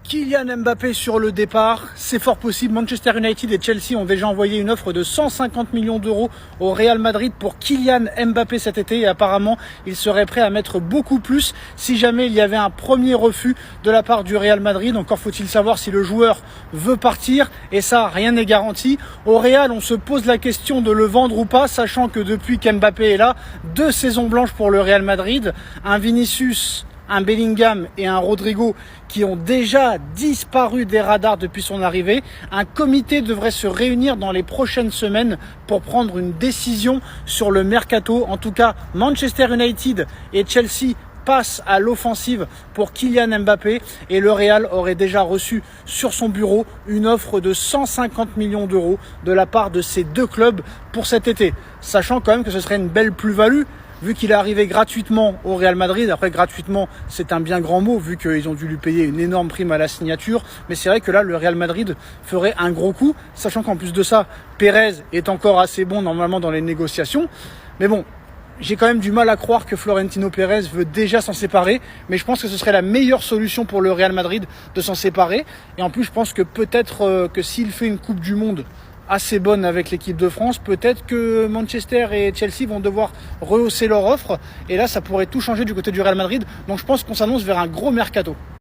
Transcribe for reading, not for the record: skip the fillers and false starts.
Kylian Mbappé sur le départ, c'est fort possible. Manchester United et Chelsea ont déjà envoyé une offre de 150 millions d'euros au Real Madrid pour Kylian Mbappé cet été et apparemment il serait prêt à mettre beaucoup plus si jamais il y avait un premier refus de la part du Real Madrid. Encore faut-il savoir si le joueur veut partir et ça rien n'est garanti. Au Real on se pose la question de le vendre ou pas, sachant que depuis qu'Mbappé est là, 2 saisons blanches pour le Real Madrid, un Vinicius, un Bellingham et un Rodrigo qui ont déjà disparu des radars depuis son arrivée. Un comité devrait se réunir dans les prochaines semaines pour prendre une décision sur le mercato. En tout cas, Manchester United et Chelsea passent à l'offensive pour Kylian Mbappé et le Real aurait déjà reçu sur son bureau une offre de 150 millions d'euros de la part de ces deux clubs pour cet été. Sachant quand même que ce serait une belle plus-value vu qu'il est arrivé gratuitement au Real Madrid. Après, gratuitement, c'est un bien grand mot, vu qu'ils ont dû lui payer une énorme prime à la signature. Mais c'est vrai que là, le Real Madrid ferait un gros coup, sachant qu'en plus de ça, Pérez est encore assez bon normalement dans les négociations. Mais bon, j'ai quand même du mal à croire que Florentino Pérez veut déjà s'en séparer. Mais je pense que ce serait la meilleure solution pour le Real Madrid de s'en séparer. Et en plus, je pense que peut-être que s'il fait une Coupe du Monde assez bonne avec l'équipe de France, peut-être que Manchester et Chelsea vont devoir rehausser leur offre et là ça pourrait tout changer du côté du Real Madrid, donc je pense qu'on s'annonce vers un gros mercato.